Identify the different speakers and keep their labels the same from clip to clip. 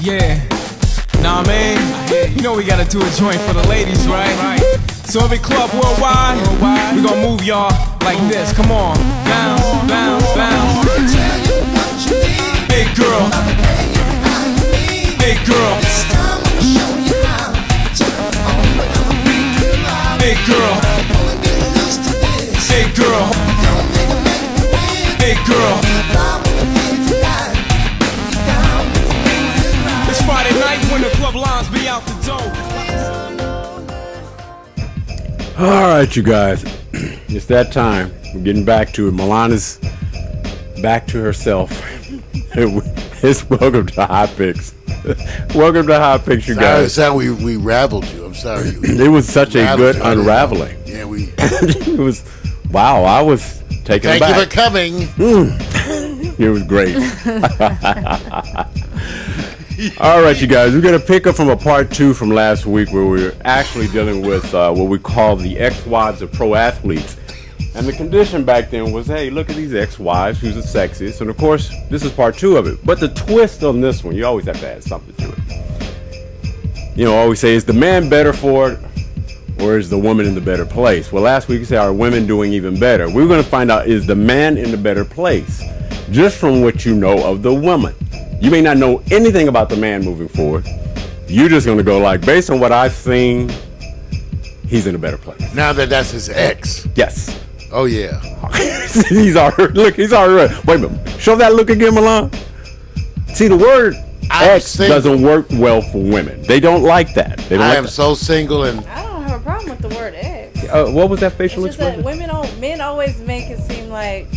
Speaker 1: Yeah. Nah, man. You know we gotta do a joint for the ladies, right? So every club worldwide, we gonna move y'all like this. Come on. Bounce, bounce, bounce. Hey girl. Hey girl. Hey girl. Hey girl. Hey girl. It's Friday night when the club lines be out the door.
Speaker 2: All right, you guys. It's that time. We're getting back to it. Milana's back to herself. It's welcome to Hot Picks. Welcome to Hot Picks, you guys.
Speaker 3: Sorry, we raveled you. I'm sorry.
Speaker 2: It was such a good unraveling.
Speaker 3: Yeah, we.
Speaker 2: It was. Wow, I was taken aback.
Speaker 3: Thank you for coming.
Speaker 2: It was great. All right, you guys. We're going to pick up from a part 2 from last week where we were actually dealing with what we call the ex-wives of pro athletes. And the condition back then was, hey, look at these ex-wives, who's the sexiest. And, of course, this is part 2 of it. But the twist on this one, you always have to add something to it. You know, always say, is the man better for it or is the woman in the better place? Well, last week you said, are women doing even better? We're going to find out, is the man in the better place? Just from what you know of the woman. You may not know anything about the man moving forward. You're just going to go like, based on what I've seen, he's in a better place.
Speaker 3: Now that's his ex.
Speaker 2: Yes.
Speaker 3: Oh, yeah.
Speaker 2: He's already. Wait a minute. Show that look again, Milan. See, the word ex doesn't work well for women. They don't like that. They don't
Speaker 3: I
Speaker 2: like
Speaker 3: am
Speaker 2: that.
Speaker 3: so single and.
Speaker 4: I don't have a problem with the word ex.
Speaker 2: What was that facial
Speaker 4: It's just
Speaker 2: expression?
Speaker 4: that men always make it seem like,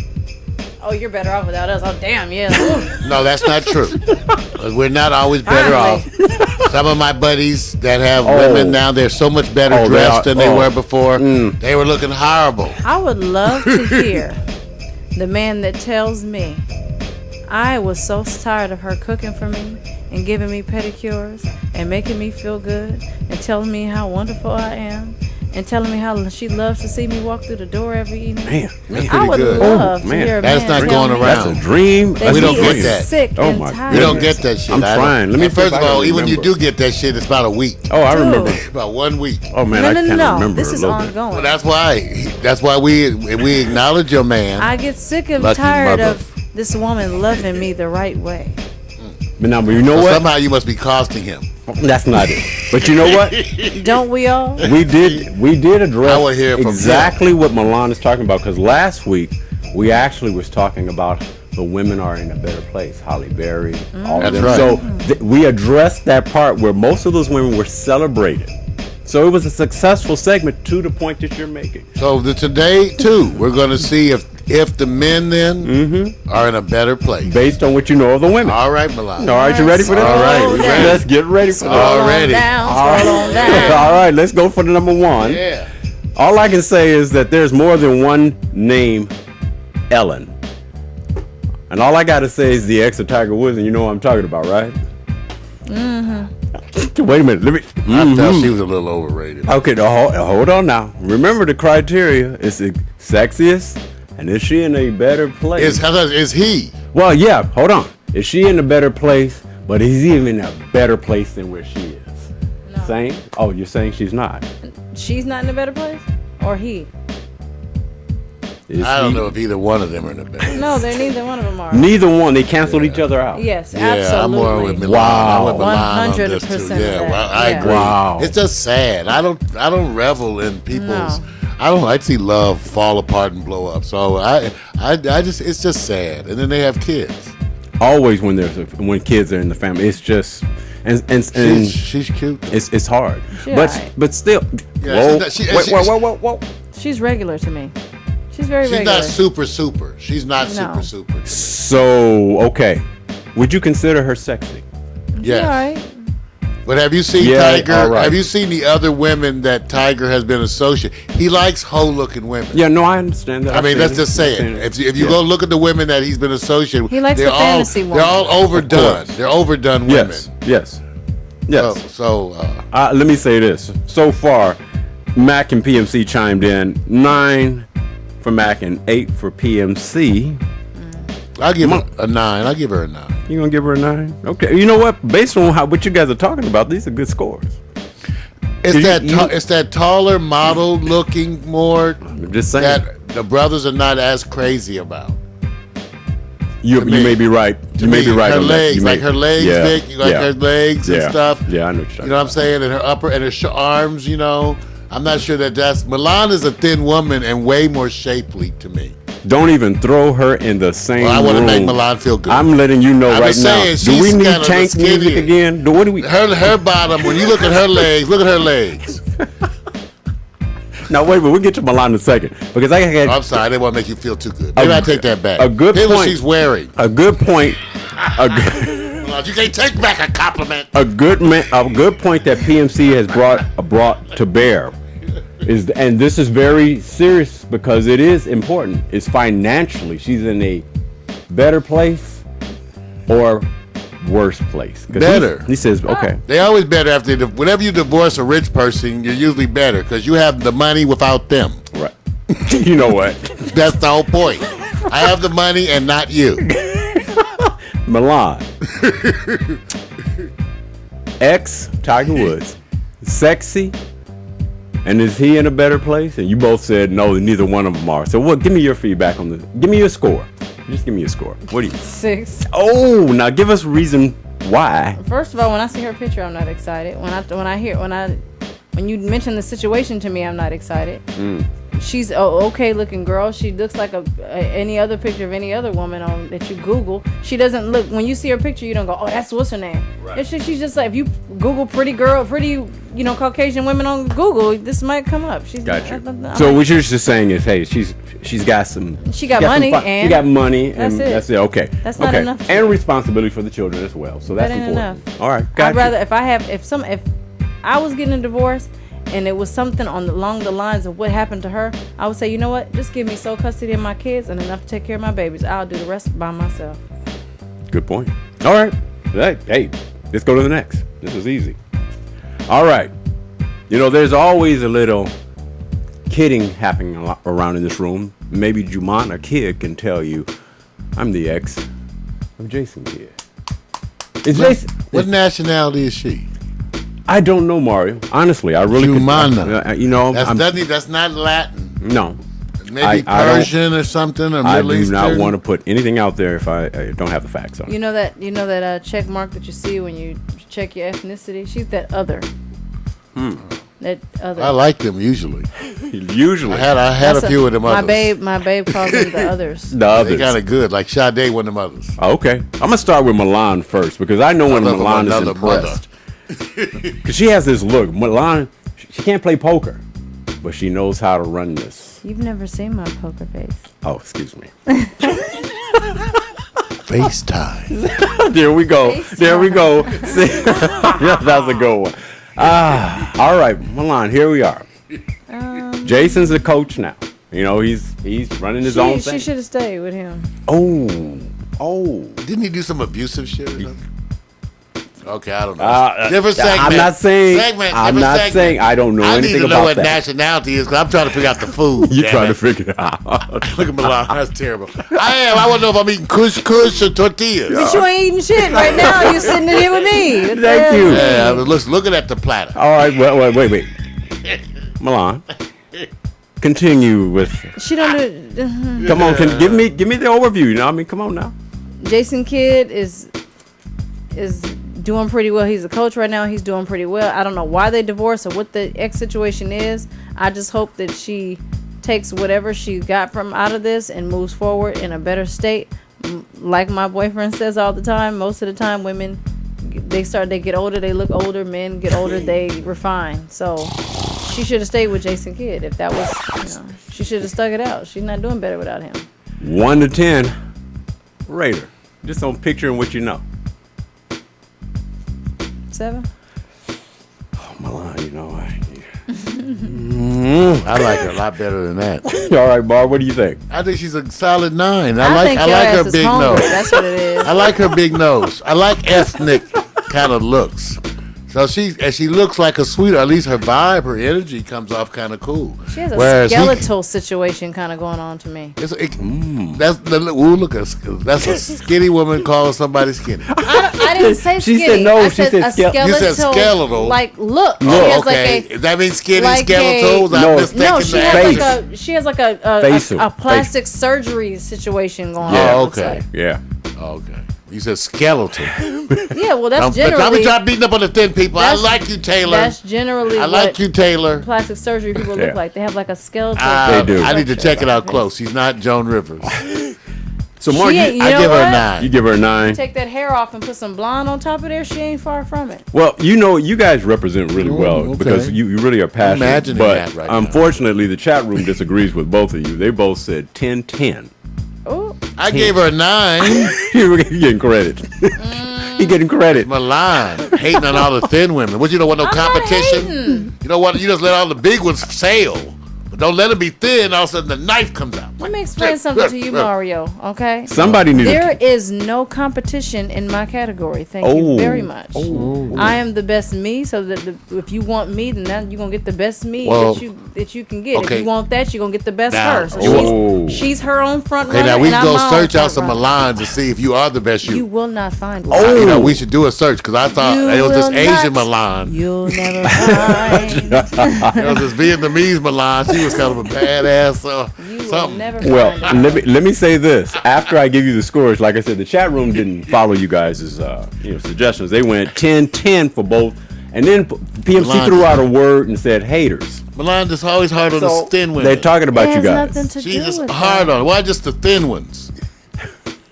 Speaker 4: oh, you're better off without us. Oh, damn, yeah.
Speaker 3: No, that's not true. We're not always better off. Some of my buddies that have women now, they're so much better dressed than they were before. They were looking horrible.
Speaker 4: I would love to hear the man that tells me I was so tired of her cooking for me and giving me pedicures and making me feel good and telling me how wonderful I am and telling me how she loves to see me walk through the door every evening.
Speaker 2: Man,
Speaker 4: I would
Speaker 3: good.
Speaker 4: love to hear a
Speaker 3: That's
Speaker 4: man
Speaker 3: not
Speaker 4: tell
Speaker 3: going
Speaker 4: me
Speaker 3: around.
Speaker 2: That's a dream.
Speaker 4: that
Speaker 3: We don't
Speaker 4: he
Speaker 3: get
Speaker 4: is
Speaker 3: that.
Speaker 4: sick
Speaker 2: Oh
Speaker 4: and
Speaker 2: my
Speaker 4: tired.
Speaker 3: We don't get that shit.
Speaker 2: I'm trying. Let me see
Speaker 3: First
Speaker 2: if
Speaker 3: of
Speaker 2: I can
Speaker 3: all, even when you
Speaker 2: remember.
Speaker 3: do get that shit, it's about a week.
Speaker 2: Oh, I remember.
Speaker 3: About 1 week.
Speaker 2: Oh man, I can't
Speaker 4: No.
Speaker 2: remember
Speaker 4: This
Speaker 2: a
Speaker 4: is
Speaker 2: little bit.
Speaker 4: ongoing.
Speaker 3: Well, that's why we acknowledge your man.
Speaker 4: I get sick and
Speaker 3: Lucky
Speaker 4: tired
Speaker 3: mother.
Speaker 4: of this woman loving me the right way.
Speaker 2: But now, you know
Speaker 3: So
Speaker 2: what?
Speaker 3: somehow you must be costing him.
Speaker 2: That's not it. But you know what?
Speaker 4: Don't we all?
Speaker 2: We did address
Speaker 3: I will hear from
Speaker 2: exactly what Milan is talking about, because last week we actually was talking about the women are in a better place. Holly Berry, all of
Speaker 3: That's
Speaker 2: them.
Speaker 3: right.
Speaker 2: So we addressed that part where most of those women were celebrated. So it was a successful segment to the point that you're making.
Speaker 3: So today too, we're going to see if the men then are in a better place.
Speaker 2: Based on what you know of the women.
Speaker 3: All right, Milan.
Speaker 2: All right, you ready for this?
Speaker 3: All right, we ready.
Speaker 2: Let's get ready for this.
Speaker 3: Already.
Speaker 4: Scroll on down.
Speaker 2: All right, let's go for the number 1.
Speaker 3: Yeah.
Speaker 2: All I can say is that there's more than one name Ellen. And all I got to say is the ex of Tiger Woods, and you know what I'm talking about, right? Wait a minute. Let me.
Speaker 3: I felt she was a little overrated.
Speaker 2: Okay, hold on now. Remember the criteria. It's the sexiest, and is she in a better place?
Speaker 3: Is he?
Speaker 2: Well, yeah, hold on. Is she in a better place, but is he even in a better place than where she is?
Speaker 4: No.
Speaker 2: Saying? Oh, you're saying she's not.
Speaker 4: She's not in a better place? Or he?
Speaker 3: I don't know if either one of them are in a better place.
Speaker 4: No, they're neither one of them are.
Speaker 2: Neither one. They canceled each other out.
Speaker 4: Yes,
Speaker 3: Yeah,
Speaker 4: absolutely.
Speaker 3: I'm more with Milan.
Speaker 2: Wow.
Speaker 3: I'm with Milan on this
Speaker 4: 100%
Speaker 3: too.
Speaker 4: of
Speaker 3: Yeah,
Speaker 4: that.
Speaker 3: well, I
Speaker 4: Yeah.
Speaker 3: agree.
Speaker 2: Wow.
Speaker 3: It's just sad. I don't revel in people's.
Speaker 4: No.
Speaker 3: I don't like to see love fall apart and blow up. So I just it's just sad. And then they have kids.
Speaker 2: Always when kids are in the family, it's just and
Speaker 3: She's cute.
Speaker 2: it's hard.
Speaker 4: She
Speaker 2: But
Speaker 4: alright.
Speaker 2: but still,
Speaker 3: Yeah,
Speaker 2: whoa,
Speaker 3: she's
Speaker 2: whoa.
Speaker 4: She's regular to me. She's very
Speaker 3: She's
Speaker 4: regular.
Speaker 3: not super. She's not
Speaker 4: No.
Speaker 3: super.
Speaker 2: So okay, would you consider her sexy?
Speaker 3: Yes.
Speaker 4: All right.
Speaker 3: But have you seen
Speaker 2: Yeah,
Speaker 3: Tiger?
Speaker 2: all right.
Speaker 3: Have you seen the other women that Tiger has been associated? He likes hoe-looking women.
Speaker 2: Yeah, no, I understand that.
Speaker 3: I mean,
Speaker 2: I've
Speaker 3: let's
Speaker 2: seen
Speaker 3: just say
Speaker 2: I've
Speaker 3: it.
Speaker 2: seen
Speaker 3: If you
Speaker 2: Yeah.
Speaker 3: go look at the women that he's been associated with,
Speaker 4: He likes
Speaker 3: they're
Speaker 4: the
Speaker 3: all,
Speaker 4: fantasy woman.
Speaker 3: They're all overdone.
Speaker 2: Of course.
Speaker 3: They're overdone women.
Speaker 2: Yes.
Speaker 3: So
Speaker 2: Let me say this. So far, Mac and PMC chimed in 9 for Mac and 8 for PMC.
Speaker 3: I'll give her a 9. I'll give her a 9.
Speaker 2: You gonna give her a 9? Okay. You know what? Based on what you guys are talking about, these are good scores.
Speaker 3: It's that taller model looking more.
Speaker 2: I'm just saying
Speaker 3: that the brothers are not as crazy about.
Speaker 2: You may be right. You may be right.
Speaker 3: Her
Speaker 2: on
Speaker 3: legs,
Speaker 2: that.
Speaker 3: like her legs, Vic. You like her legs and stuff.
Speaker 2: Yeah, I know what you're talking
Speaker 3: You know what I'm saying? And her upper and her arms. You know, I'm not sure that's Milan is a thin woman and way more shapely to me.
Speaker 2: Don't even throw her in the same room.
Speaker 3: I want to make Milan feel good.
Speaker 2: I'm letting you know right now.
Speaker 3: Do
Speaker 2: we need Tank music again? What do we?
Speaker 3: Her bottom. When you look at her legs, look at her legs.
Speaker 2: Now wait, but we'll get to Milan in a second because
Speaker 3: I'm sorry, I didn't want to make you feel too good. Maybe I take that back.
Speaker 2: A good
Speaker 3: Here's
Speaker 2: point.
Speaker 3: What she's wearing.
Speaker 2: A good point.
Speaker 3: You can't take back a compliment.
Speaker 2: A good point that PMC has brought to bear is, and this is very serious because it is important. Is financially, she's in a better place or worse place.
Speaker 3: Better.
Speaker 2: He says, okay.
Speaker 3: They always better after whenever you divorce a rich person, you're usually better because you have the money without them.
Speaker 2: Right. You know what?
Speaker 3: That's the whole point. I have the money and not you.
Speaker 2: Milan. Ex Tiger Woods. Sexy. And is he in a better place? And you both said no, neither one of them are. So what? Give me your feedback on this. Give me your score. Just give me a score. What do you?
Speaker 4: 6.
Speaker 2: Oh, now give us reason why.
Speaker 4: First of all, when I see her picture, I'm not excited. When you mention the situation to me, I'm not excited. She's an okay looking girl. She looks like any other picture of any other woman that you Google. She doesn't look, when you see her picture, you don't go, oh, what's her name? Right. She's just like, if you Google pretty Caucasian women on Google, this might come up.
Speaker 2: Gotcha. So what you're just saying is, hey, she's got some.
Speaker 4: She got money.
Speaker 2: She got money, and
Speaker 4: that's it.
Speaker 2: Okay.
Speaker 4: That's not enough.
Speaker 2: And responsibility for the children as well. So that's important.
Speaker 4: Enough.
Speaker 2: All right. Gotcha.
Speaker 4: I'd rather if I was getting a divorce and it was something along the lines of what happened to her, I would say, you know what? Just give me sole custody of my kids and enough to take care of my babies. I'll do the rest by myself.
Speaker 2: Good point. All right. Hey, let's go to the next. This is easy. All right. You know, there's always a little kidding happening around in this room. Maybe Juman or Kid can tell you, I'm the ex of Jason Kidd.
Speaker 3: What nationality is she?
Speaker 2: I don't know, Mario. Honestly, I really
Speaker 3: Jumana.
Speaker 2: You know,
Speaker 3: that's not Latin.
Speaker 2: No.
Speaker 3: Maybe Persian or something, or Middle Eastern.
Speaker 2: I do not want to put anything out there if I don't have the facts on it.
Speaker 4: You know that check mark that you see when you check your ethnicity? She's that other. That other.
Speaker 3: I like them usually.
Speaker 2: Usually.
Speaker 3: I had a few of them others.
Speaker 4: My babe calls them the others.
Speaker 2: The others.
Speaker 3: They kind of good. Like Sade, one of them others.
Speaker 2: Okay. I'm going to start with Milan first because I know when Milan is impressed. Because she has this look. Milan, she can't play poker, but she knows how to run this.
Speaker 4: You've never seen my poker face.
Speaker 2: Oh, excuse me.
Speaker 3: FaceTime.
Speaker 2: There we go. There we go. That's a good one. All right, Milan, here we are. Jason's the coach now. You know, he's running his own thing.
Speaker 4: She should have stayed with him.
Speaker 2: Oh.
Speaker 3: Didn't he do some abusive shit or something? Okay, I don't know. Different segment.
Speaker 2: I'm not saying I don't know anything about that. I need to know what
Speaker 3: nationality is because I'm trying to figure out the food.
Speaker 2: You're trying to figure it out.
Speaker 3: Look at Milan. That's terrible. I am. I want to know if I'm eating kush or tortillas.
Speaker 4: But you ain't eating shit right now. You're sitting in here with me.
Speaker 2: Thank you.
Speaker 3: Yeah, I was looking at the platter.
Speaker 2: All right. Wait. Milan, continue with.
Speaker 4: She don't do.
Speaker 2: Come on, give me the overview. You know, I mean, come on now.
Speaker 4: Jason Kidd is doing pretty well. He's a coach right now. He's doing pretty well. I don't know why they divorced or what the ex situation is. I just hope that she takes whatever she got from out of this and moves forward in a better state. Like my boyfriend says all the time, most of the time women, they get older, they look older. Men get older, they refine. So she should have stayed with Jason Kidd. If that was, she should have stuck it out. She's not doing better without him.
Speaker 2: 1 to 10, Raider. Just on picturing what you know.
Speaker 4: 7.
Speaker 2: Oh, Milan, you know
Speaker 3: I like her a lot better than that.
Speaker 2: All right, Barb, what do you think?
Speaker 3: I think she's a solid 9.
Speaker 4: I
Speaker 3: like her big nose.
Speaker 4: That's what it is.
Speaker 3: I like her big nose. I like ethnic kind of looks. So she looks like a sweetheart. At least her vibe, her energy comes off kind of cool.
Speaker 4: She has a skeletal situation kind of going on to me.
Speaker 3: That's a skinny woman calling somebody skinny.
Speaker 4: I didn't say
Speaker 2: She
Speaker 4: skinny.
Speaker 2: said no,
Speaker 4: I
Speaker 2: she
Speaker 4: said
Speaker 2: said
Speaker 4: a skeletal.
Speaker 3: You said skeletal.
Speaker 4: Like look.
Speaker 3: Oh,
Speaker 4: She has
Speaker 3: okay.
Speaker 4: like
Speaker 3: That means skinny
Speaker 4: like
Speaker 3: skeletal.
Speaker 4: she has like a plastic surgery situation going
Speaker 2: Yeah.
Speaker 4: on.
Speaker 3: Oh, okay.
Speaker 2: Yeah.
Speaker 3: Okay. You said skeletal.
Speaker 4: Yeah, well, that's
Speaker 3: Don't
Speaker 4: generally.
Speaker 3: be trying to beat up on the thin people. I like you, Taylor.
Speaker 4: That's generally.
Speaker 3: I like you, Taylor.
Speaker 4: Plastic surgery people look like. They have like a skeletal.
Speaker 2: They do.
Speaker 3: I need to check it out close. She's not Joan Rivers.
Speaker 2: So, Mark,
Speaker 4: She
Speaker 2: you
Speaker 4: ain't-
Speaker 3: I give her a
Speaker 4: what?
Speaker 3: 9.
Speaker 2: you give her a 9.
Speaker 4: Take that hair off and put some blonde on top of there. She ain't far from it.
Speaker 2: Well, you guys represent really well
Speaker 3: okay.
Speaker 2: because you really are passionate.
Speaker 3: imagining
Speaker 2: but
Speaker 3: that right now.
Speaker 2: unfortunately, the chat room disagrees with both of you. They both said 10-10.
Speaker 4: Oh,
Speaker 3: I gave her a 9.
Speaker 2: You're getting credit. You're getting credit.
Speaker 3: Milan hating on all the thin women. What, you don't want no
Speaker 4: I'm not
Speaker 3: competition?
Speaker 4: hating.
Speaker 3: You know what? You just let all the big ones sail. But don't let them be thin. All of a sudden the knife comes out.
Speaker 4: let me explain something to you, Mario. Okay.
Speaker 2: Somebody needs
Speaker 4: There is no competition in my category. Thank you very much. I am the best me, so that if you want me, then you're gonna get the best me
Speaker 3: Well,
Speaker 4: that you can get.
Speaker 3: okay.
Speaker 4: If you want that, you're gonna get the best
Speaker 3: Now,
Speaker 4: her. So she's her own front
Speaker 3: Okay,
Speaker 4: runner.
Speaker 3: now we
Speaker 4: and
Speaker 3: can
Speaker 4: I'm
Speaker 3: go
Speaker 4: my own
Speaker 3: search out
Speaker 4: front
Speaker 3: some
Speaker 4: runner.
Speaker 3: Milans to see if you are the best
Speaker 4: You
Speaker 3: you.
Speaker 4: will not find one.
Speaker 3: You know, we should do a search because I thought
Speaker 4: You
Speaker 3: it was this
Speaker 4: will
Speaker 3: Asian
Speaker 4: not.
Speaker 3: Milan.
Speaker 4: You'll never find.
Speaker 3: It was this Vietnamese Milan. She was kind of a badass.
Speaker 4: You will
Speaker 3: Something.
Speaker 4: never
Speaker 2: Well,
Speaker 4: find out.
Speaker 2: let me say this. After I give you the scores, like I said, the chat room didn't follow you guys' suggestions. They went 10-10 for both, and then PMC
Speaker 3: Milan.
Speaker 2: threw out a word and said haters.
Speaker 3: Milan is always hard on the thin women.
Speaker 2: They're talking about
Speaker 4: It
Speaker 2: you
Speaker 4: has nothing
Speaker 2: guys.
Speaker 4: to
Speaker 3: She's
Speaker 4: do
Speaker 3: just
Speaker 4: with
Speaker 3: hard
Speaker 4: that.
Speaker 3: on. Why just the thin ones?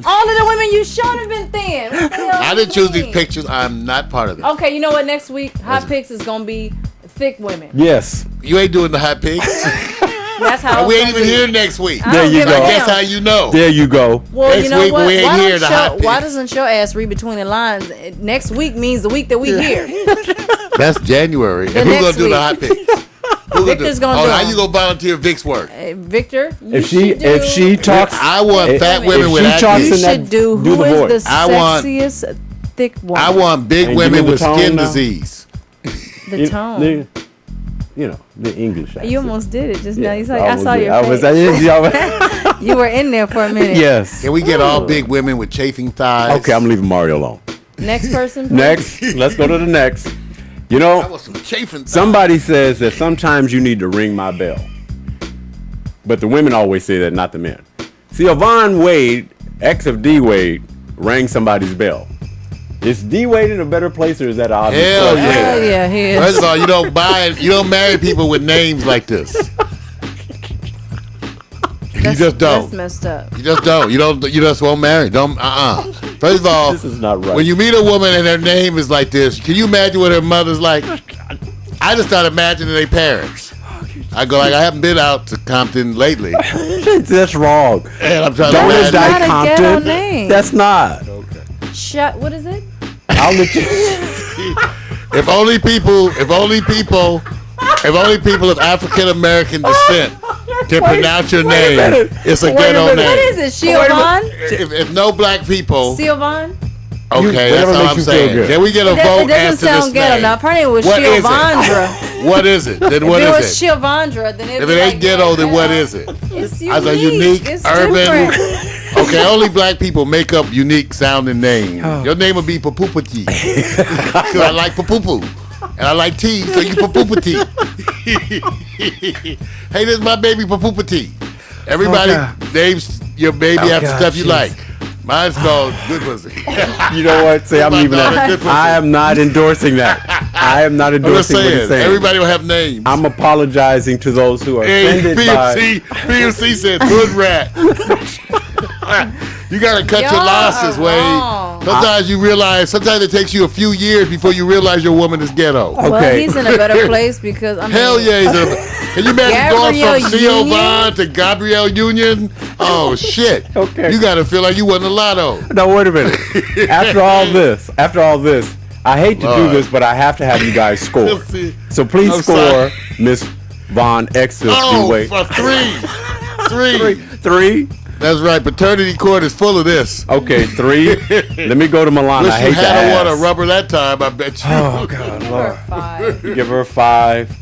Speaker 4: All of the women you showed have been thin. What the hell
Speaker 3: I
Speaker 4: you
Speaker 3: didn't choose these
Speaker 4: mean?
Speaker 3: pictures. I'm not part of it.
Speaker 4: Okay, you know what? Next week, hot picks is gonna be thick women.
Speaker 2: Yes.
Speaker 3: You ain't doing the hot picks.
Speaker 4: That's how.
Speaker 3: We
Speaker 4: it's
Speaker 3: ain't
Speaker 4: gonna
Speaker 3: even
Speaker 4: be.
Speaker 3: here next week.
Speaker 4: I
Speaker 2: There
Speaker 4: don't
Speaker 2: you
Speaker 4: give
Speaker 2: go.
Speaker 4: a
Speaker 3: I guess
Speaker 4: damn.
Speaker 3: how you know.
Speaker 2: There you go.
Speaker 4: Well,
Speaker 3: Next
Speaker 4: you know
Speaker 3: week
Speaker 4: what?
Speaker 3: we ain't
Speaker 4: Why,
Speaker 3: here
Speaker 4: don't
Speaker 3: to hot
Speaker 4: why
Speaker 3: picks.
Speaker 4: doesn't your ass read between the lines? Next week means the week that we here.
Speaker 3: That's January.
Speaker 4: The
Speaker 3: And who's gonna
Speaker 4: next
Speaker 3: do the
Speaker 4: week.
Speaker 3: hot picks? Who
Speaker 4: Victor's gonna do
Speaker 3: how
Speaker 4: them.
Speaker 3: you gonna volunteer Vic's work?
Speaker 4: Victor, you
Speaker 2: If she
Speaker 4: should do,
Speaker 2: talks,
Speaker 3: I want fat women
Speaker 2: if
Speaker 3: with
Speaker 2: she talks
Speaker 4: you
Speaker 2: in that,
Speaker 4: should do
Speaker 2: do
Speaker 4: who
Speaker 2: the
Speaker 4: is
Speaker 2: voice.
Speaker 4: the
Speaker 3: I want-
Speaker 4: sexiest thick woman.
Speaker 3: I want big
Speaker 2: And
Speaker 3: women
Speaker 2: give me
Speaker 3: with
Speaker 2: the tone
Speaker 3: skin
Speaker 2: now.
Speaker 3: disease.
Speaker 4: the tone.
Speaker 2: The English accent.
Speaker 4: You almost did it just now.
Speaker 2: Yeah,
Speaker 4: You I saw your
Speaker 2: I was,
Speaker 4: face. You were in there for a minute.
Speaker 2: yes.
Speaker 3: Can we get all
Speaker 4: Ooh.
Speaker 3: big women with chafing thighs?
Speaker 2: Okay, I'm leaving Mario alone.
Speaker 4: Next person. please.
Speaker 2: Next, let's go to the next. You
Speaker 3: I
Speaker 2: know,
Speaker 3: want some chafing thighs.
Speaker 2: somebody says that sometimes you need to ring my bell. But the women always say that, not the men. See, Yvonne Wade, ex of D Wade, rang somebody's bell. Is D Wade in a better place, or is that obvious?
Speaker 3: Hell yeah.
Speaker 4: Hell yeah, he is.
Speaker 3: First of all, you don't marry people with names like this. You just
Speaker 4: That's
Speaker 3: don't.
Speaker 4: messed up.
Speaker 3: You just don't. You just won't marry. Don't. First of all,
Speaker 2: This is not right.
Speaker 3: when you meet a woman and her name is like this, can you imagine what her mother's like? I just start imagining their parents. I go like, I haven't been out to Compton lately,
Speaker 2: That's wrong.
Speaker 3: and I'm trying
Speaker 2: Don't
Speaker 3: to
Speaker 4: That's
Speaker 3: imagine.
Speaker 2: indict
Speaker 4: not a ghetto
Speaker 2: Compton.
Speaker 4: name.
Speaker 2: That's not.
Speaker 4: Shut. What is it?
Speaker 2: I'll let you.
Speaker 3: If only people of African American descent can pronounce your name,
Speaker 2: minute.
Speaker 3: it's a
Speaker 2: Wait a
Speaker 3: ghetto
Speaker 2: minute.
Speaker 3: name.
Speaker 4: What is it? Siobhan?
Speaker 3: If no black people,
Speaker 4: Siobhan?
Speaker 3: okay, that's
Speaker 2: whatever
Speaker 3: all
Speaker 2: makes
Speaker 3: I'm
Speaker 2: you feel
Speaker 3: saying.
Speaker 2: good.
Speaker 3: Can we get a
Speaker 4: It
Speaker 3: vote
Speaker 4: doesn't
Speaker 3: as to this
Speaker 4: sound ghetto
Speaker 3: name?
Speaker 4: enough. Her name was
Speaker 3: What is it?
Speaker 4: Siobhandra.
Speaker 3: What is it? Then what
Speaker 4: If it was
Speaker 3: is it?
Speaker 4: Siobhandra, then it'd
Speaker 3: If
Speaker 4: be
Speaker 3: it ain't
Speaker 4: like
Speaker 3: ghetto, then what
Speaker 4: ghetto.
Speaker 3: is it?
Speaker 4: It's
Speaker 3: As a unique,
Speaker 4: It's
Speaker 3: urban.
Speaker 4: different.
Speaker 3: Okay, only black people make up unique sounding names.
Speaker 2: Oh.
Speaker 3: Your name would be Papoopati. Because I like Papoopu. And I like tea, so you Papoopati. Hey, this is my baby Papoopati. Everybody names your baby after
Speaker 2: God,
Speaker 3: stuff you
Speaker 2: jeez.
Speaker 3: like. Mine's called Good Pussy.
Speaker 2: You know what? Say I'm
Speaker 3: My
Speaker 2: leaving
Speaker 3: daughter,
Speaker 2: that.
Speaker 3: good pussy.
Speaker 2: I am not endorsing that. I am not
Speaker 3: I'm just
Speaker 2: endorsing what he's
Speaker 3: saying,
Speaker 2: saying.
Speaker 3: everybody will have names.
Speaker 2: I'm apologizing to those who are
Speaker 3: Hey,
Speaker 2: offended by.
Speaker 3: PMC said hood rat. You gotta cut your
Speaker 4: Y'all
Speaker 3: losses,
Speaker 4: are
Speaker 3: Wade.
Speaker 4: wrong.
Speaker 3: Sometimes it takes you a few years before you realize your woman is ghetto.
Speaker 2: Okay.
Speaker 4: Well, he's in a better place because I mean,
Speaker 3: Hell yeah, can you imagine going
Speaker 4: Gabrielle
Speaker 3: from Siobhan to Gabrielle Union? Oh shit.
Speaker 2: Okay.
Speaker 3: You gotta feel like you won the lotto.
Speaker 2: No, wait a minute. After all this, I hate to do
Speaker 3: Alright.
Speaker 2: this, but I have to have you guys score.
Speaker 3: Let's see.
Speaker 2: So please
Speaker 3: I'm
Speaker 2: score,
Speaker 3: sorry.
Speaker 2: Miss Von X.
Speaker 3: Oh,
Speaker 2: Wait.
Speaker 3: for three.
Speaker 2: Three.
Speaker 3: That's right. Paternity court is full of this.
Speaker 2: Okay, 3. Let me go to Milan.
Speaker 3: Wish
Speaker 2: I
Speaker 3: you
Speaker 2: hate
Speaker 3: had
Speaker 2: to
Speaker 3: a
Speaker 2: ask.
Speaker 3: rubber that time. I bet you.
Speaker 2: Oh God,
Speaker 4: Give
Speaker 2: Lord.
Speaker 4: her 5.
Speaker 2: Give her a 5.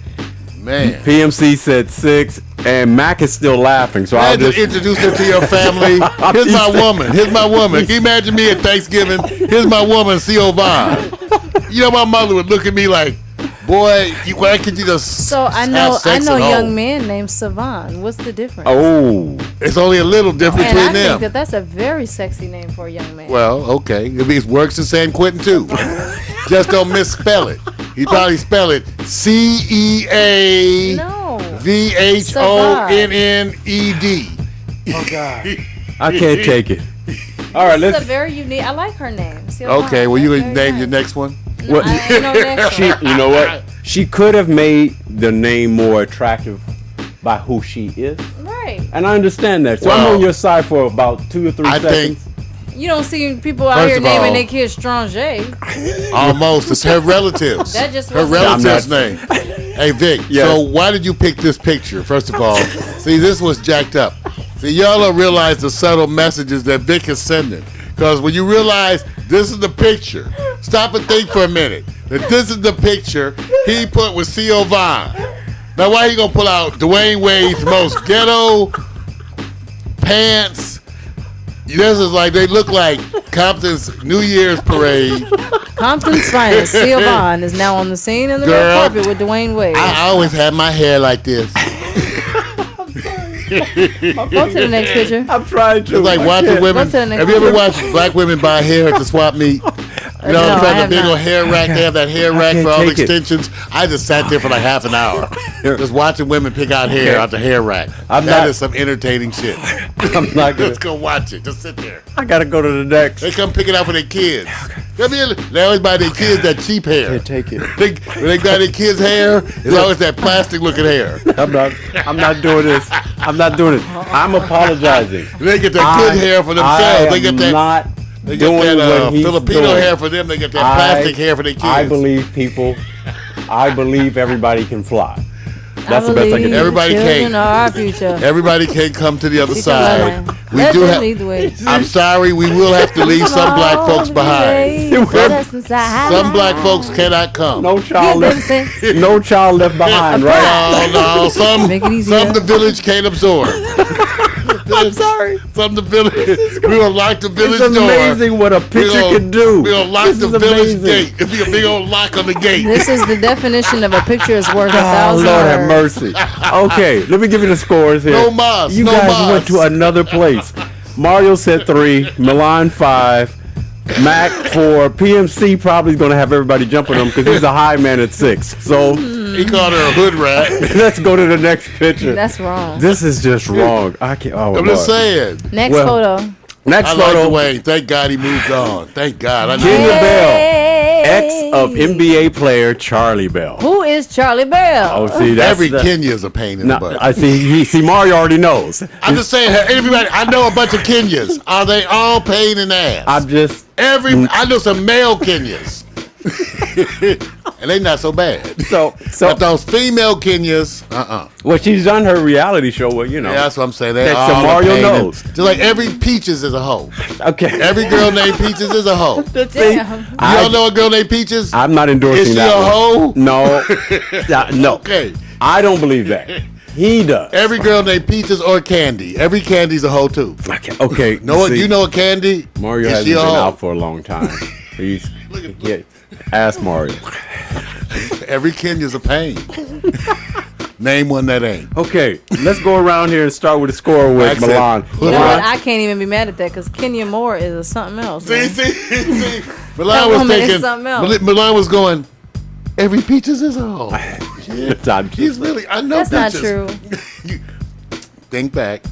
Speaker 3: Man.
Speaker 2: PMC said 6, and Mac is still laughing. So
Speaker 3: I
Speaker 2: I'll
Speaker 3: had to
Speaker 2: just
Speaker 3: introduce her to your family. Here's my woman. Here's my woman. Can you imagine me at Thanksgiving? Here's my woman, C.O. Vaughn. You know, my mother would look at me like, boy, why could you just
Speaker 4: So I
Speaker 3: have
Speaker 4: know
Speaker 3: sex
Speaker 4: a
Speaker 3: at
Speaker 4: young
Speaker 3: home?
Speaker 4: man named Savon. What's the difference?
Speaker 2: oh.
Speaker 3: It's only a little difference
Speaker 4: and I
Speaker 3: between them.
Speaker 4: think that's a very sexy name for a young man.
Speaker 3: Well, okay. It works in San Quentin, too. Just don't misspell it. He probably spell it C-E-A-V-H-O-N-N-E-D.
Speaker 4: No.
Speaker 2: Oh God. I can't take it. All right,
Speaker 4: It's a
Speaker 2: let's.
Speaker 4: very unique. I like her name. Silvana.
Speaker 3: Okay, well, you
Speaker 4: That's
Speaker 3: gonna
Speaker 4: very
Speaker 3: name your
Speaker 4: nice.
Speaker 3: next one?
Speaker 4: No,
Speaker 2: What-
Speaker 4: I ain't no next
Speaker 2: She,
Speaker 4: one.
Speaker 2: you know what? She could have made the name more attractive by who she is,
Speaker 4: Right.
Speaker 2: and I understand that. So I'm
Speaker 3: Well,
Speaker 2: on your side for about 2 or 3
Speaker 3: I
Speaker 2: seconds.
Speaker 4: You don't see people out
Speaker 3: First
Speaker 4: here
Speaker 3: of all-
Speaker 4: naming their kids Stranger.
Speaker 3: Almost. It's her relatives.
Speaker 4: That just
Speaker 3: her
Speaker 4: wasn't-
Speaker 3: relative's name. Hey, Vic,
Speaker 2: Yes.
Speaker 3: so why did you pick this picture, first of all? See, this was jacked up. See, y'all don't realize the subtle messages that Vic is sending. Because when you realize this is the picture, stop and think for a minute. That this is the picture he put with C.O. Vaughn. Now, why he going to pull out Dwayne Wade's most ghetto pants? This is like, they look like Compton's New Year's parade.
Speaker 4: Compton's finest, Silvan, is now on the scene in the red
Speaker 3: Girl,
Speaker 4: carpet with Dwayne Wade.
Speaker 3: I always had my hair like this.
Speaker 4: Go to the next picture.
Speaker 2: I'm trying to.
Speaker 3: It's like
Speaker 2: I
Speaker 3: watching
Speaker 2: can't.
Speaker 3: women.
Speaker 4: What's the next
Speaker 3: Have you ever
Speaker 4: one?
Speaker 3: watched black women buy hair at the swap meet? You know,
Speaker 4: No,
Speaker 3: in
Speaker 4: I
Speaker 3: front of
Speaker 4: have
Speaker 3: the big
Speaker 4: not.
Speaker 3: old hair rack. They have that hair rack
Speaker 2: can't
Speaker 3: for all the
Speaker 2: take it.
Speaker 3: extensions. I just sat there for like half an hour, just watching women pick out hair out the hair rack.
Speaker 2: I'm
Speaker 3: That
Speaker 2: not-
Speaker 3: is some entertaining shit.
Speaker 2: I'm not gonna.
Speaker 3: Let's go watch it. Just sit there.
Speaker 2: I gotta go to the next.
Speaker 3: They come pick it out for their kids. They always buy their kids that cheap hair.
Speaker 2: Can't take it.
Speaker 3: When they got their kids' hair, it's always that plastic looking hair.
Speaker 2: I'm not doing this. I'm not doing this. I'm apologizing.
Speaker 3: They get that good hair for themselves. They get that.
Speaker 2: Not
Speaker 3: They get
Speaker 2: doing
Speaker 3: that
Speaker 2: what he's
Speaker 3: Filipino
Speaker 2: doing.
Speaker 3: hair for them. They get that plastic hair for their kids.
Speaker 2: I believe people. I believe everybody can fly. That's the best I can do.
Speaker 3: Everybody
Speaker 4: children
Speaker 3: can't.
Speaker 4: are our future.
Speaker 3: Everybody can't come to the other
Speaker 4: Teach
Speaker 3: side.
Speaker 4: them
Speaker 3: We
Speaker 4: Let
Speaker 3: do
Speaker 4: them
Speaker 3: have.
Speaker 4: lead the way.
Speaker 3: I'm sorry, we will have to leave some black folks behind. Some black folks cannot come.
Speaker 2: No child left. No child left behind, right?
Speaker 3: No, some
Speaker 4: Make it easier.
Speaker 3: the village can't absorb.
Speaker 2: I'm sorry.
Speaker 3: Some the village. We will lock the village
Speaker 2: It's
Speaker 3: door.
Speaker 2: amazing what a picture can do.
Speaker 3: We'll lock
Speaker 2: This
Speaker 3: the
Speaker 2: is
Speaker 3: village
Speaker 2: amazing.
Speaker 3: gate. It'll be a big old lock on the gate.
Speaker 4: This is the definition of a picture is worth a
Speaker 2: Oh,
Speaker 4: thousand
Speaker 2: Lord have
Speaker 4: words.
Speaker 2: mercy. Okay, let me give you the scores here.
Speaker 3: No mas,
Speaker 2: You
Speaker 3: no
Speaker 2: guys
Speaker 3: mas.
Speaker 2: went to another place. Mario said 3, Milan 5, Mac 4. PMC probably is going to have everybody jumping him because he's a high man at 6. So
Speaker 3: He called her a hood rat.
Speaker 2: let's go to the next picture.
Speaker 4: That's wrong.
Speaker 2: This is just wrong. I can't. Oh,
Speaker 3: I'm
Speaker 2: Lord.
Speaker 3: just saying.
Speaker 4: Next
Speaker 2: Well,
Speaker 4: photo.
Speaker 2: Next
Speaker 3: I like
Speaker 2: photo.
Speaker 3: Dwayne. Thank God he moved on. Thank God. I know.
Speaker 2: Kenya Bell,
Speaker 4: Hey.
Speaker 2: ex of NBA player Charlie Bell.
Speaker 4: Who is Charlie Bell?
Speaker 2: Oh, see, that's
Speaker 3: Every
Speaker 2: the,
Speaker 3: Kenya is a pain in
Speaker 2: No,
Speaker 3: the butt.
Speaker 2: I see. Mario already knows.
Speaker 3: I'm just saying, everybody. I know a bunch of Kenyas. Are they all pain in the ass?
Speaker 2: I'm just.
Speaker 3: I know some male Kenyas, and they not so bad.
Speaker 2: So
Speaker 3: But those female Kenyas,
Speaker 2: well, she's done her reality show. Well, you know.
Speaker 3: Yeah, that's what I'm saying. They
Speaker 2: That
Speaker 3: all
Speaker 2: Mario
Speaker 3: a pain in-
Speaker 2: knows.
Speaker 3: Just like every Peaches is a hoe.
Speaker 2: Okay.
Speaker 3: Every girl named Peaches is a hoe. You
Speaker 4: Damn.
Speaker 3: all know a girl named Peaches?
Speaker 2: I'm not endorsing
Speaker 3: Is she
Speaker 2: that
Speaker 3: a
Speaker 2: one.
Speaker 3: hoe?
Speaker 2: No. No.
Speaker 3: Okay.
Speaker 2: I don't believe that. He does.
Speaker 3: Every girl named Peaches or Candy. Every Candy's a hoe too.
Speaker 2: Okay.
Speaker 3: Know what?
Speaker 2: see,
Speaker 3: You know a Candy?
Speaker 2: Mario
Speaker 3: Is
Speaker 2: hasn't
Speaker 3: she
Speaker 2: been
Speaker 3: a hoe?
Speaker 2: out for a long time. He's. Yeah. Ask Mario.
Speaker 3: Every Kenya's a pain. Name one that ain't.
Speaker 2: Okay. Let's go around here and start with the score with
Speaker 3: Accent.
Speaker 2: Milan.
Speaker 4: You know
Speaker 3: Milan.
Speaker 4: what? I can't even be mad at that because Kenya Moore is a something else.
Speaker 3: See.
Speaker 4: Man.
Speaker 3: Milan
Speaker 4: That
Speaker 3: was
Speaker 4: woman is
Speaker 3: thinking.
Speaker 4: something else.
Speaker 3: Milan was going. Every Peaches is a hoe.
Speaker 2: It's not
Speaker 3: He's really. I know
Speaker 4: That's not
Speaker 3: Peaches.
Speaker 4: true.
Speaker 3: Think back.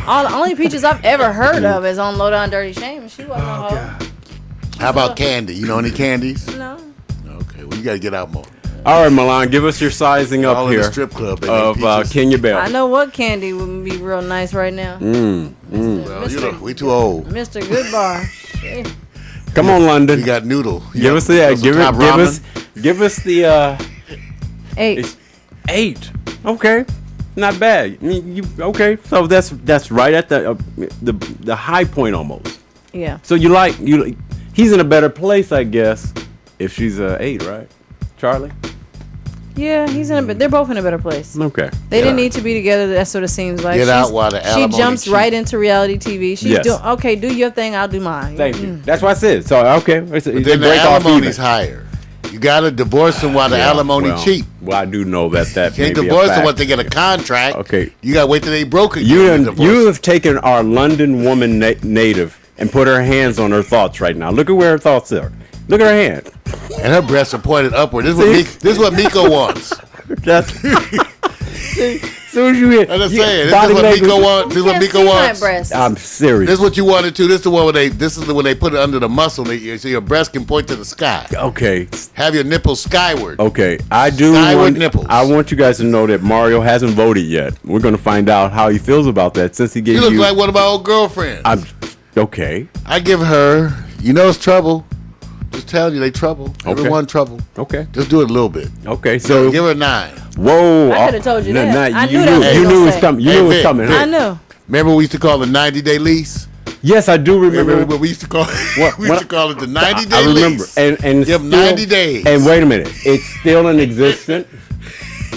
Speaker 4: All the only peaches I've ever heard of is on Low Down Dirty Shame, and she wasn't a hoe.
Speaker 3: How about candy? You know any candies?
Speaker 4: No.
Speaker 3: Okay, well you gotta get out more.
Speaker 2: All right, Milan. Give us your sizing up
Speaker 3: All in
Speaker 2: here
Speaker 3: the strip club. They
Speaker 2: of
Speaker 3: make peaches.
Speaker 2: Kenya Bell.
Speaker 4: I know what candy would be real nice right now.
Speaker 3: Well, you know, we too old.
Speaker 4: Mr. Goodbar.
Speaker 2: Come on, London.
Speaker 3: We got noodle.
Speaker 2: Give us the give us the
Speaker 4: 8.
Speaker 2: 8. Okay. not bad. I mean, okay? So that's right at the high point almost.
Speaker 4: Yeah.
Speaker 2: So he's in a better place, I guess, if she's 8, right, Charlie?
Speaker 4: Yeah, he's in they're both in a better place.
Speaker 2: Okay.
Speaker 4: They didn't need to be together. That's what it seems like.
Speaker 3: Get out while the alimony
Speaker 4: She jumps
Speaker 3: cheap.
Speaker 4: right into reality TV. She's doing okay. Do your thing. I'll do mine.
Speaker 2: Thank you. That's what I said. So okay.
Speaker 3: But then the alimony's higher. You gotta divorce them while the alimony cheap.
Speaker 2: Well, I do know that
Speaker 3: You can't divorce them once they get a contract.
Speaker 2: Okay.
Speaker 3: You gotta wait till they broke again.
Speaker 2: You have taken our London woman native and put her hands on her thoughts right now. Look at where her thoughts are. Look at her hand.
Speaker 3: And her breasts are pointed upward. This is what Miko wants.
Speaker 2: That's soon as you hit.
Speaker 3: I'm just saying. This is what Miko wants. This is what Miko wants.
Speaker 2: I'm serious.
Speaker 3: This is what you wanted to. This is the one where they put it under the muscle, so your breast can point to the sky.
Speaker 2: Okay.
Speaker 3: Have your nipples skyward.
Speaker 2: Okay, I do.
Speaker 3: Nipples.
Speaker 2: I want you guys to know that Mario hasn't voted yet. We're gonna find out how he feels about that since he gave you.
Speaker 3: You look like one of my old girlfriends.
Speaker 2: I'm okay.
Speaker 3: I give her. It's trouble. Just tell you they trouble. Everyone trouble.
Speaker 2: Okay.
Speaker 3: Just do it a little bit.
Speaker 2: Okay, so
Speaker 3: give her a 9.
Speaker 2: Whoa!
Speaker 4: I could have told you that. I knew
Speaker 2: you knew it was coming. You knew it was
Speaker 3: Vic,
Speaker 2: coming.
Speaker 3: Vic.
Speaker 4: I knew.
Speaker 3: Remember we used to call it 90-day lease?
Speaker 2: Yes, I do remember.
Speaker 3: What we used to call it? We used to call it the 90-day
Speaker 2: I remember.
Speaker 3: lease.
Speaker 2: And
Speaker 3: give 90 days.
Speaker 2: And wait a minute, it's still in existence.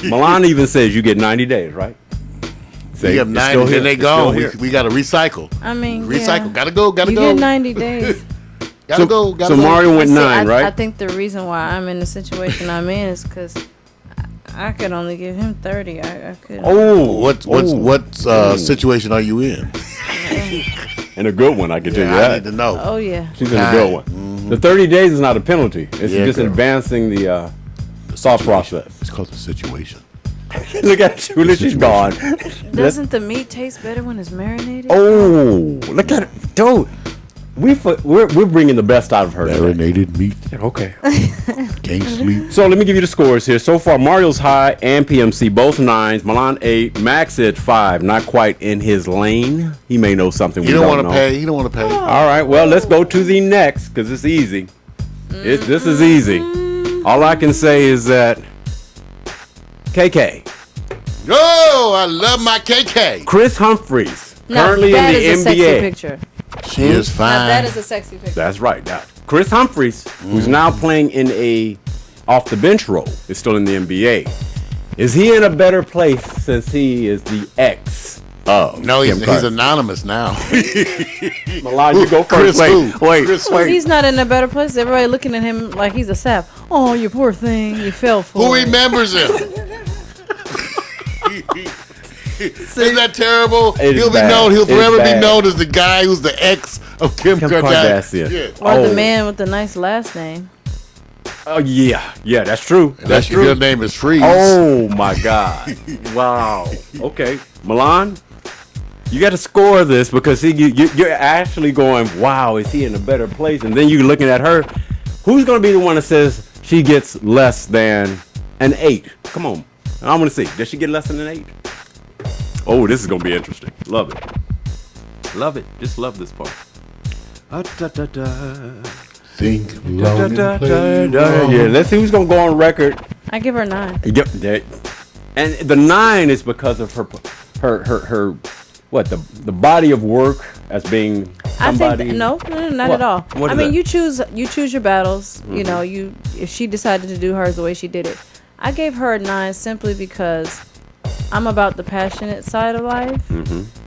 Speaker 2: Milan even says you get 90 days, right?
Speaker 3: You have 90, then they gone. We got to recycle.
Speaker 4: I mean,
Speaker 3: recycle.
Speaker 4: Yeah.
Speaker 3: Gotta go.
Speaker 4: You get 90 days.
Speaker 3: Gotta go.
Speaker 2: So Mario went 9, right?
Speaker 4: I think the reason why I'm in the situation I'm in is because I could only give him 30. I could.
Speaker 3: Oh, what situation are you in?
Speaker 2: And a good one, I can tell you that.
Speaker 3: I need to know.
Speaker 4: Oh yeah.
Speaker 2: She's in a good one. Mm-hmm. The 30 days is not a penalty. It's just advancing the thought process.
Speaker 3: It's called the situation.
Speaker 2: Look at Julie, she's gone.
Speaker 4: Doesn't the meat taste better when it's marinated?
Speaker 2: Oh, look at it, dude. We're bringing the best out of her.
Speaker 3: Marinated meat.
Speaker 2: Okay.
Speaker 3: Can't sleep.
Speaker 2: So let me give you the scores here. So far, Mario's high and PMC both 9s. Milan 8. Max at 5. Not quite in his lane. He may know something we don't know.
Speaker 3: He don't want to pay.
Speaker 2: All right. Well, let's go to the next because it's easy. This is easy. All I can say is that KK.
Speaker 3: Oh, I love my KK.
Speaker 2: Chris Humphries.
Speaker 4: Now,
Speaker 2: Currently in the
Speaker 4: that is a
Speaker 2: NBA.
Speaker 4: sexy picture.
Speaker 3: She is fine.
Speaker 4: Now, that is a sexy picture.
Speaker 2: That's right. Now, Chris Humphries, who's now playing in a off the bench role, is still in the NBA. Is he in a better place since he is the ex of?
Speaker 3: No, he's
Speaker 2: Kim
Speaker 3: anonymous now.
Speaker 2: Milan, you go first. Wait.
Speaker 4: He's not in a better place. Everybody looking at him like he's a sap. Oh, you poor thing. You fell for
Speaker 3: Who
Speaker 4: it.
Speaker 3: remembers him? Isn't that terrible? He'll forever be known as the guy who's the ex of Kim Kardashian.
Speaker 2: Yeah.
Speaker 4: Or the man with the nice last name.
Speaker 2: Oh yeah, that's true. That's true.
Speaker 3: Your name is Freeze.
Speaker 2: Oh my God! Wow. Okay, Milan, you got to score this because you're actually going, wow, is he in a better place? And then you're looking at her. Who's going to be the one that says she gets less than an 8? Come on, I want to see. Does she get less than an 8? Oh, this is going to be interesting. Love it. Love it. Just love this part.
Speaker 3: Think long and play
Speaker 2: Yeah, let's see who's going to go on record.
Speaker 4: I give her 9.
Speaker 2: And the 9 is because of her the body of work as being somebody.
Speaker 4: I think no, not
Speaker 2: What?
Speaker 4: at all.
Speaker 2: What
Speaker 4: I
Speaker 2: is
Speaker 4: mean,
Speaker 2: that?
Speaker 4: you choose your battles. You know, if she decided to do hers the way she did it, I gave her a 9 simply because I'm about the passionate side of life,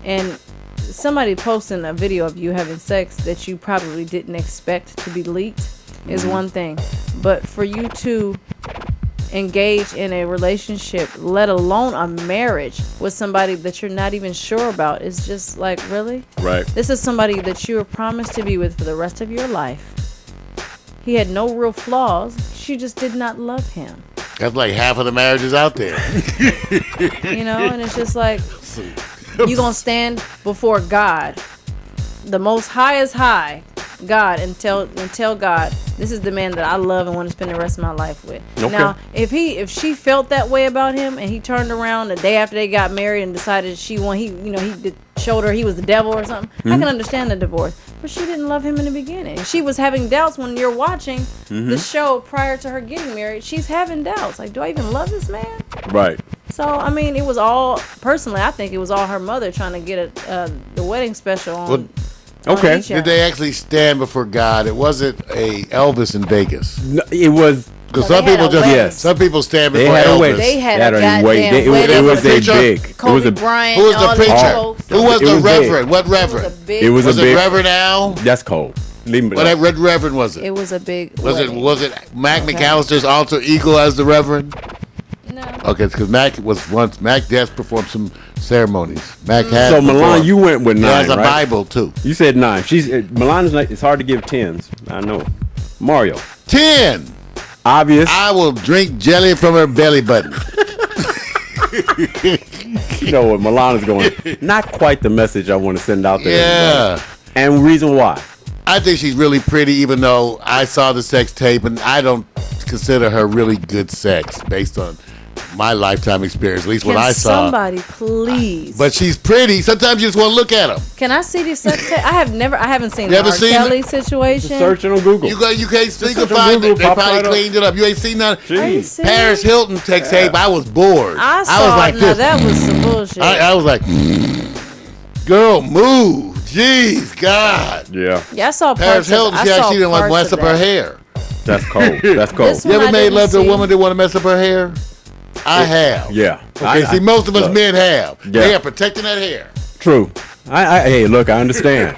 Speaker 4: and somebody posting a video of you having sex that you probably didn't expect to be leaked is one thing, but for you to engage in a relationship, let alone a marriage with somebody that you're not even sure about, is just like, really?
Speaker 2: Right.
Speaker 4: This is somebody that you were promised to be with for the rest of your life. He had no real flaws. She just did not love him.
Speaker 3: That's like half of the marriages out there.
Speaker 4: You know, and it's just like, you gonna stand before God, the most high is high, God, and tell God, this is the man that I love and want to spend the rest of my life with.
Speaker 2: Okay.
Speaker 4: Now, if she felt that way about him and he turned around the day after they got married and decided he showed her he was the devil or something, I can understand the divorce. But she didn't love him in the beginning. She was having doubts when you're watching the show prior to her getting married. She's having doubts. Like, do I even love this man?
Speaker 2: Right.
Speaker 4: So I mean, it was all personally. I think it was all her mother trying to get the wedding special on.
Speaker 3: Well,
Speaker 2: okay.
Speaker 3: Did they actually stand before God? It wasn't a Elvis in Vegas.
Speaker 2: No, it was.
Speaker 3: Because
Speaker 4: Well,
Speaker 3: some
Speaker 4: they had
Speaker 3: people
Speaker 4: a
Speaker 3: just
Speaker 4: wedding.
Speaker 2: Yes.
Speaker 3: some people stand
Speaker 2: They
Speaker 3: before
Speaker 2: had a
Speaker 3: Elvis.
Speaker 2: wedding.
Speaker 4: They had
Speaker 2: That
Speaker 4: a
Speaker 2: a
Speaker 4: goddamn
Speaker 2: way-
Speaker 4: wedding.
Speaker 2: it was a
Speaker 3: Preacher.
Speaker 2: big. It
Speaker 4: Kobe
Speaker 2: was a
Speaker 4: Bryant.
Speaker 3: Who was
Speaker 4: all
Speaker 3: the
Speaker 4: them
Speaker 3: preacher?
Speaker 4: folks.
Speaker 3: Who was
Speaker 2: It
Speaker 3: the
Speaker 2: was big.
Speaker 3: reverend? What
Speaker 4: It was a
Speaker 3: reverend?
Speaker 4: big.
Speaker 2: It was
Speaker 3: Was
Speaker 2: a
Speaker 3: it
Speaker 2: big.
Speaker 3: Reverend Al?
Speaker 2: That's cold. Leave me
Speaker 3: What
Speaker 2: alone.
Speaker 3: red reverend was it?
Speaker 4: It was a big.
Speaker 3: Was
Speaker 4: wedding.
Speaker 3: it Mac McAllister's alter ego as the reverend?
Speaker 4: No.
Speaker 3: Okay, because Mac just performed some ceremonies. Mac had
Speaker 2: So Milan,
Speaker 3: performed.
Speaker 2: you went with
Speaker 3: He
Speaker 2: 9,
Speaker 3: has a
Speaker 2: right?
Speaker 3: Bible too.
Speaker 2: You said 9. Milan is not. It's hard to give 10s. I know. Mario,
Speaker 3: 10.
Speaker 2: obvious.
Speaker 3: I will drink jelly from her belly button.
Speaker 2: You know what Milan is going. Not quite the message I want to send out there.
Speaker 3: Yeah.
Speaker 2: And reason why?
Speaker 3: I think she's really pretty, even though I saw the sex tape, and I don't consider her really good sex based on my lifetime experience, at least what
Speaker 4: Can
Speaker 3: I saw.
Speaker 4: somebody please?
Speaker 3: But she's pretty. Sometimes you just want to look at them.
Speaker 4: Can I see this sex tape? I haven't seen the
Speaker 3: Never
Speaker 4: R.
Speaker 3: seen
Speaker 4: Kelly
Speaker 3: it?
Speaker 4: situation.
Speaker 2: Searching on Google.
Speaker 3: You can't
Speaker 2: search on
Speaker 3: find
Speaker 2: Google,
Speaker 3: it. They
Speaker 2: pop
Speaker 3: probably
Speaker 2: right up.
Speaker 3: cleaned it up. You ain't seen none.
Speaker 4: Are you
Speaker 2: Jeez.
Speaker 4: serious?
Speaker 3: Paris Hilton sex tape. I was bored.
Speaker 4: I saw.
Speaker 3: was like
Speaker 4: now
Speaker 3: this.
Speaker 4: that was some bullshit.
Speaker 3: I was like, girl, move. Jeez, God.
Speaker 2: Yeah,
Speaker 4: yeah, I saw
Speaker 3: Paris
Speaker 4: parts
Speaker 3: Hilton,
Speaker 4: of,
Speaker 3: she
Speaker 4: I saw
Speaker 3: actually didn't want to
Speaker 4: parts
Speaker 3: mess up
Speaker 4: of
Speaker 3: her
Speaker 4: that.
Speaker 3: hair.
Speaker 2: that's cold. That's cold.
Speaker 4: This
Speaker 3: You
Speaker 4: one
Speaker 3: ever
Speaker 4: I
Speaker 3: made
Speaker 4: didn't
Speaker 3: love to a
Speaker 4: see.
Speaker 3: woman that want to mess up her hair? I have.
Speaker 2: Yeah.
Speaker 3: Okay, see, most of us
Speaker 2: look,
Speaker 3: men have.
Speaker 2: Yeah.
Speaker 3: They are protecting that hair.
Speaker 2: True. Hey, look, I understand.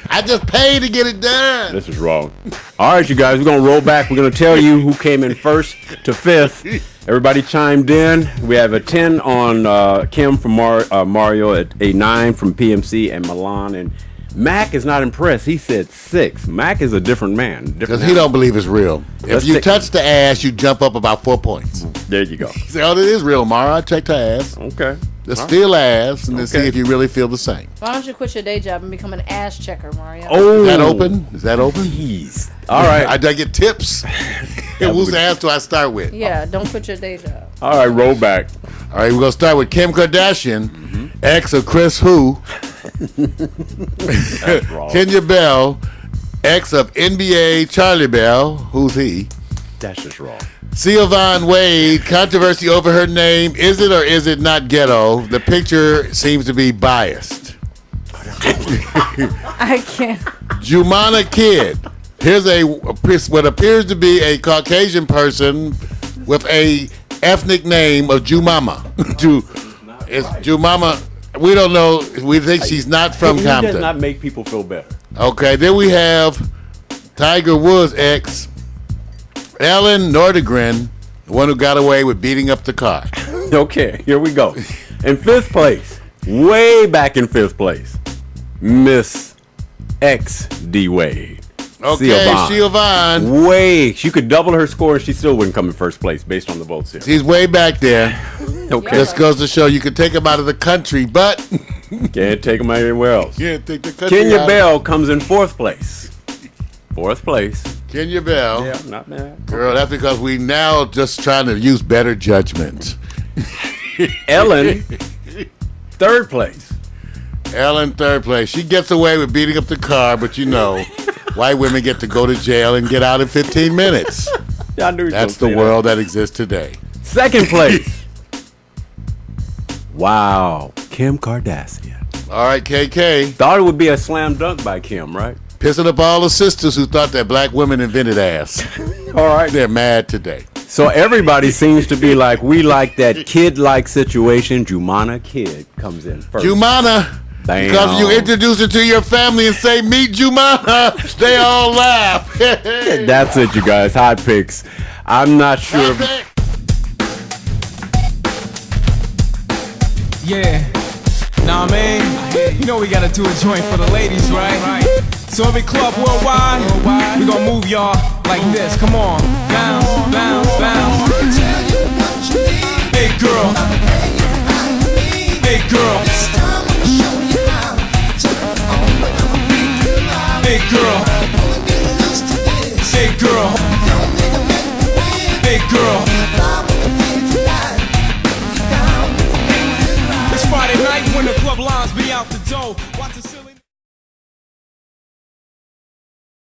Speaker 3: I just paid to get it done.
Speaker 2: This is wrong. All right, you guys, we're going to roll back. We're going to tell you who came in first to fifth. Everybody chimed in. We have a 10 on Kim from Mario, at a 9 from PMC and Milan. And Mac is not impressed. He said 6. Mac is a different man.
Speaker 3: Because he don't believe it's real.
Speaker 2: Let's
Speaker 3: If you
Speaker 2: take-
Speaker 3: touch the ass, you jump up about 4 points.
Speaker 2: There you go.
Speaker 3: You say, oh, it is real, Mara. I checked her ass.
Speaker 2: Okay.
Speaker 3: Let's feel ass and then see
Speaker 2: Okay.
Speaker 3: if you really feel the same.
Speaker 4: Why don't you quit your day job and become an ass checker, Mario?
Speaker 2: Oh,
Speaker 3: Is that open? Is that open?
Speaker 2: Jeez. All right.
Speaker 3: I get tips. And whose ass do I start with?
Speaker 4: Yeah, don't quit your day job.
Speaker 2: All right, roll back.
Speaker 3: All right, we're going to start with Kim Kardashian, ex of Chris Who,
Speaker 2: That's wrong.
Speaker 3: Kenya Bell, ex of NBA Charlie Bell, who's he?
Speaker 2: That's just wrong.
Speaker 3: Sylvan Wade, controversy over her name. Is it or is it not ghetto? The picture seems to be biased.
Speaker 4: I can't.
Speaker 3: Jumana Kid. Here's what appears to be a Caucasian person with a ethnic name of Jumama. It's Jumama. We don't know. We think she's not from
Speaker 2: He does
Speaker 3: Compton.
Speaker 2: not make people feel better.
Speaker 3: Okay, then we have Tiger Woods' ex, Ellen Nordegren, the one who got away with beating up the car.
Speaker 2: Okay, here we go. In 5th place, way back in 5th place, Miss X D Wade.
Speaker 3: Okay, Sylvan.
Speaker 2: Way, she could double her score and she still wouldn't come in 1st place based on the votes here.
Speaker 3: She's way back there.
Speaker 2: Okay,
Speaker 3: Just goes to show you can take them out of the country, but
Speaker 2: can't take them anywhere else.
Speaker 3: can't take the country
Speaker 2: Kenya
Speaker 3: out.
Speaker 2: Bell comes in 4th place. 4th place.
Speaker 3: Kenya Bell.
Speaker 2: Yeah, not bad.
Speaker 3: Girl, that's because we now just trying to use better judgment.
Speaker 2: Ellen, 3rd place.
Speaker 3: Ellen, 3rd place. She gets away with beating up the car, but you know, white women get to go to jail and get out in 15 minutes.
Speaker 2: Yeah, I knew you were
Speaker 3: That's the
Speaker 2: gonna say
Speaker 3: world that exists today.
Speaker 2: that. 2nd place. Wow, Kim Kardashian.
Speaker 3: All right, KK.
Speaker 2: Thought it would be a slam dunk by Kim, right?
Speaker 3: Pissing up all the sisters who thought that black women invented ass.
Speaker 2: All right.
Speaker 3: They're mad today.
Speaker 2: So everybody seems to be like, we like that kid-like situation. Jumana Kid comes in first.
Speaker 3: Jumana.
Speaker 2: Bam.
Speaker 3: Because you introduce her to your family and say, meet Jumana, they all laugh.
Speaker 2: That's it, you guys. Hot picks. I'm not sure.
Speaker 1: Yeah. Nah, man. You know we gotta do a joint for the ladies, right? So every club worldwide, we gonna move y'all like this. Come on. Bounce, bounce, bounce. Big girl. Big girl. Big girl. Big girl. Big girl. It's Friday night when the club lines be out the door. Watch the silly